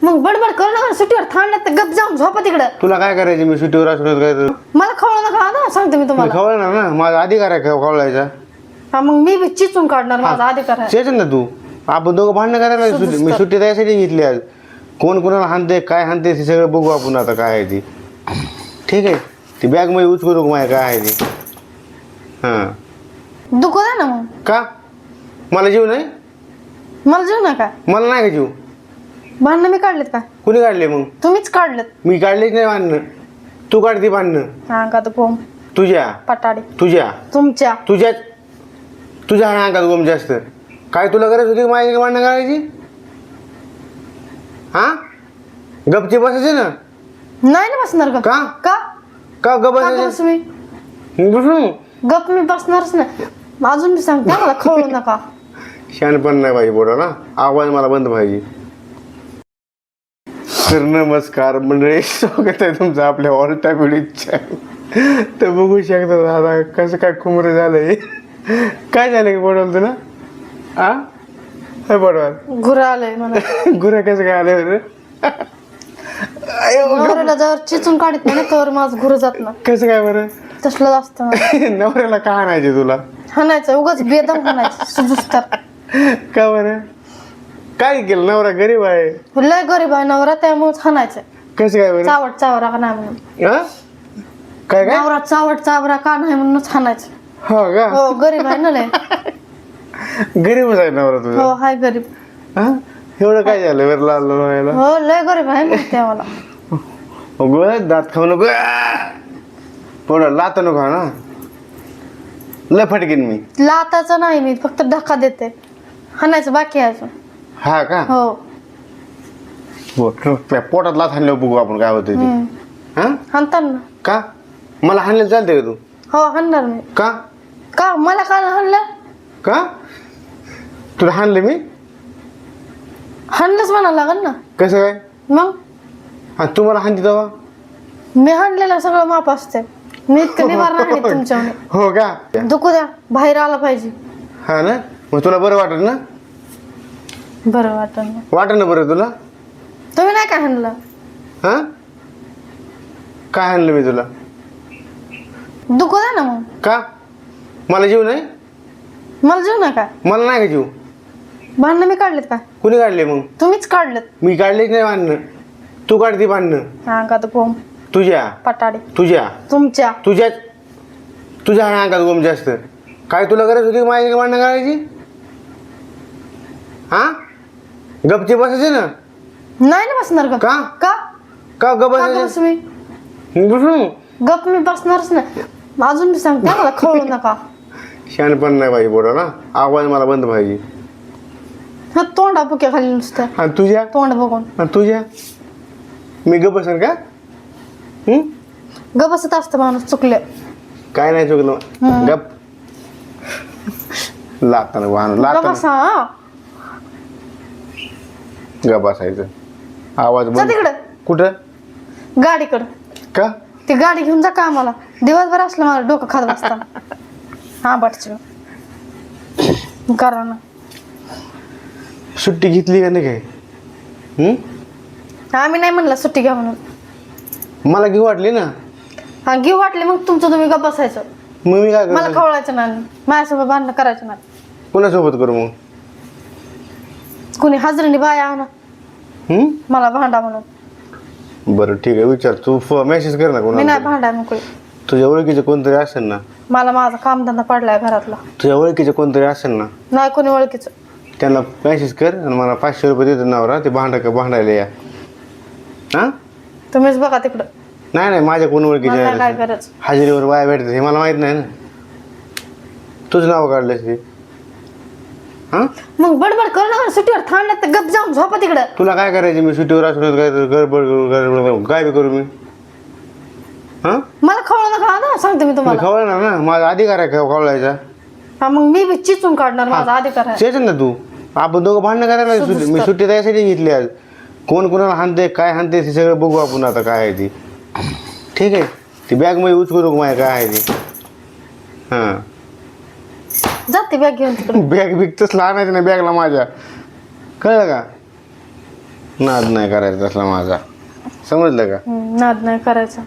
मग बडबड करू नका सुट्टीवर थांबल्यात तर गप जाऊन झोपा तिकडं. तुला काय करायचं मी सुट्टीवर असलो काय मला खवळू नका ना सांगते मी तुम्हाला. खवळणार ना माझा अधिकार आहे खवळायचा. हा मग मी बी चिचून काढणार माझा अधिकार आहे. तेच ना तू आपण दोघं भांडणं करायला मी सुट्टी त्यासाठी घेतली आज. कोण कोणाला हाणते काय हाणते ते सगळं बघू आपण आता काय आहे ती. ठीक आहे ती बॅग मध्ये उचकू नको माझ्या काय आहे ती. हां दुखू द्या ना मग. का मला जीव नाही मला जीव नका. मला नाही का जीव. भांडणं मी काढलेत का? कुणी काढले मग? तुम्हीच काढलेत. मी काढलेच नाही भांडणं. तू काढते भांडणं. हा का तर गोम तुझ्या पटाडे तुझ्या तुमच्या तुझ्या तुझ्या अंगात गोम जास्त. काय तुला गरज होती माझी भांडणं करायची? हा गपची बसायचे ना. नाही ना बसणार गप. का का का गप का बसायचे बसू मी? बसून गप मी बसणारच नाही. अजून मी सांगते मला खवळू नका. शहाणपण नाही पाहिजे बोला ना. आवाज मला बंद पाहिजे. तर नमस्कार मंडळी स्वागत आहे तुमचं आपल्या ऑल टाइम व्हिडिओच्या. तर बघू शकता दादा कसं काय खुमरं झालंय. काय झालं की बोडवाल तुला? आ हे बोडवाल घुरा आलंय मला. गुरा कसं काय आलं बरं? नवऱ्याला जर चिचून काढत नाही ना तर माझं घुर जात ना. कसं काय बरं? तसलं असतं. नवऱ्याला का आणायचे तुला? हाणायचं उगाच बेदम हाणायचं सुजुस्तर. का बरं? काय केलं? नवरा गरीब आहे. लय गरीब आहे नवरा त्यामुळेच हाणायचं. कसं काय बरं? चावट चावरा का नाही म्हणून. हा काय काय नवरा चावट चावरा का नाही म्हणूनच हाणायचं. हो का? हो गरीब आहे ना लय. गरीबच आहे नवरा तुझा. हो हाय गरीब. हा एवढं काय झालं बरं लाल व्हायला? हो लय गरीब आहे माहिती आहे मला. अगं दात खाऊ नको. पोडा लात नको ना. लय फटकीन मी. लाताचं नाही मी फक्त धक्का देते. हाणायचं बाकी आहे अजून. हा का? हो पोटात लात हाणल्यावर बघू आपण काय होतं ते. हा हाणतात ना. का मला हाणलं चालतंय का तू? हो हाणणार मी. का का मला काय हाणलं? का तुला हाणलं मी? हाणलंच म्हणावं लागल ना. कसं काय? मग हा तू मला हाणती तेव्हा? मी हाणलेलं सगळं माप असते. मी इतकं निवार नाही तुमच्या. हो का? दुखू द्या बाहेर आला पाहिजे. हा ना मग तुला बरं वाटत ना? बरं वाटत ना. वाटत ना बरं तुला? तुम्ही नाही काय हाणलं? हा काय हाणलं मी तुला? दुखू द्या ना मग. का मला जीव नाही? मला जीव नका. मला नाही का जीव. भांडणं मी काढलेत का? कुणी काढले मग? तुम्हीच काढलेत. मी काढलेच नाही भांडणं. तू काढते भांडणं. हा का तर गोम तुझ्या पटाडे तुझ्या तुमच्या तुझ्या तुझ्या अंगात गोम जास्त. काय तुला गरज होती माझी भांडणं करायची? हा गपची बसायचे ना. नाही ना बसणार गप. का का का गप का बसायचे? बसू मी? बसून गप मी बसणारच नाही. अजून मी सांगते मला खवळू नका. शहाणपण नाही पाहिजे बोला ना. आवाज मला बंद पाहिजे. हा तोंडा बुक्या खाली नुसतं आणि तुझ्या तोंड बघून. आणि तुझ्या मी गप बसेन का? ग बसत असतं माणूस चुकले. काय नाही चुकलं. गप लाताना वाहन ग लाताना बसा हा. गप बसायचं. आवाज जा बंद. तिकडं कुठं? गाडीकडं. का ती गाडी घेऊन जा कामाला. दिवसभर असलं मला डोकं खात बसताना. हा बटच करा ना. सुट्टी घेतली का नाही काय? आम्ही नाही म्हणलं सुट्टी घ्या म्हणून. मला घेऊ वाटली ना. हा घेऊ वाटले मग तुमचं तुम्ही गप बसायचं. मग मी काय मला करतो? खवळायचं नाही. माझ्यासोबत भांडणं करायचं नाही. कोणासोबत करू मग? कोणी हजरीने बाया आणा मला भांडा म्हणून. बरं ठीक आहे विचार. तू मेसेज कर ना मी नाही कोणाला. भांडा मोकळी. तुझ्या ओळखीचे कोणतरी असेल ना. मला माझा कामधंदा पडलाय घरातला. तुझ्या ओळखीचे कोणतरी असेल ना. नाही कोणी ओळखीचं. त्यांना मेसेज कर आणि मला 500 रुपये देतो नवरा. ते भांडायला या. हा तुम्हीच बघा तिकडं. नाही नाही माझ्या कोण ओळखीचे मला काय नाही. करायचं. हाजिरीवर बाया भेटतात हे मला माहित नाही ना. तुझं नाव काढलंस ते. हा मग बडबड करू नका सुट्टीवर थांबल्यात तर गप जाऊन झोपा तिकडं. तुला काय करायचं? मी सुट्टीवर असलो काय गडबड काय बी करू मी? हा मला खवळू नका ना सांगते मी तुम्हाला. खवळणार ना. माझा अधिकार आहे खवळायचा. हा मग मी बी चिचून काढणार माझा अधिकार आहे. तेच ना तू आपण दोघं भांडणं करायला मी सुट्टी त्यासाठी घेतली आज. कोण कोणाला हाणते काय हाणते ते सगळं बघू आपण आता काय आहे ती. ठीक आहे ती बॅग मध्ये उचकू नको माझ्या काय आहे ती. हा जाते बॅग घेऊन तिकडे. बॅग बिग तसं आणायचं नाही बॅगला माझ्या. कळलं का? नाद नाही करायचा तसला माझा, समजलं का? नाद नाही करायचा.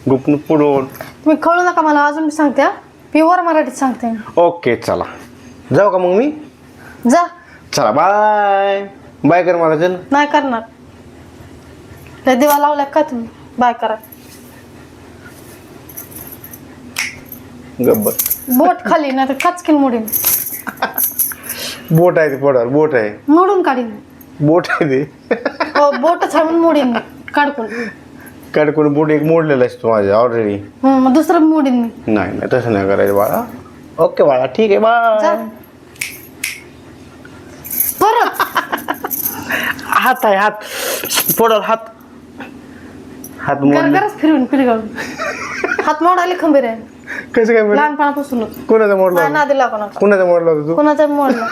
गुपन पुढून. तुम्ही कळू नका मला, अजून मी सांगते प्युअर मराठीत सांगते. ओके चला जाऊ का मग मी? जा. चला बाय बाय कर मला. चल नाही करणार. लय दिवा लावलाय काय तुम्ही? बाय करा. गब्बर. बोट खाली नाही तर काचकीन मोडीन. बोट आहे ते पोटावर, बोट आहे, मोडून काढीन. बोट आहे ते. हो बोट छाडून मोडीन मी काढकून. कडकडून बोट एक मोडलेला असतो माझ्या ऑलरेडी. मग दुसरं मोडीन मी. नाही नाही तसं नाही करायचं बाळा. ओके बाळा ठीक आहे जा. बाय. परत हात आहे हात पोटावर हात. हात मोडले. गरगरच फिरवून पिरगळून. हात मोडायला खंबीर आहे. कसं काय मोडलं? लहानपणापासूनच. कोणाचा मोडला नाही होता? नादी लागू नका. कोणाचा मोडला होता तू? कोणाचा मोडला?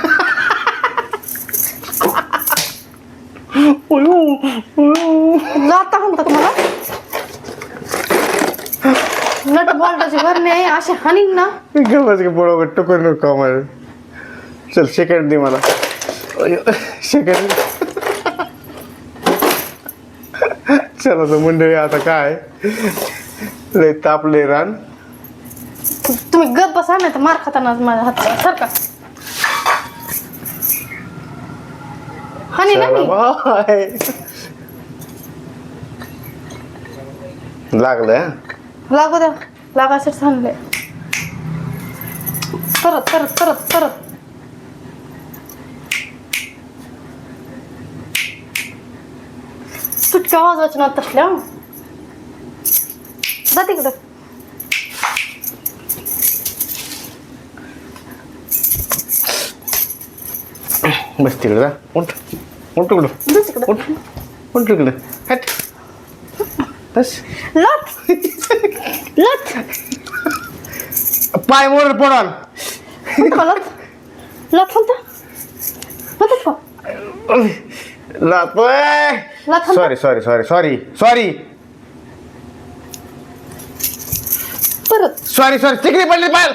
लाता म्हणतात मला. नट बॉल्टाची भरणी आहे अशी हानीन ना. गप्पाच का पोळा टोकर नको मला. चल सेकंड दे मला. सेकंड. चला तर मंडळी आता काय लय तापले रान. तुम्ही गप बसा नाही तर मार खाताना माझ्या हात सारखा हानी ना चला मी. बाय. लागलं हा? लागू द्या. लागायसाठी थांबले. परत परत परत परत. तुटक्या आवाजाची ना तसल्या. जा तिकडं. बस तिकडे जा. उठ उठ तिकडं. जा तिकडं. उठ उठ तिकडे. हट बस. लट लट. पाय मोड पडाल. लट लट म्हणता. लट का? लातोय. लट sorry sorry sorry sorry sorry परत. सॉरी सॉरी तिकडे पडले पाय.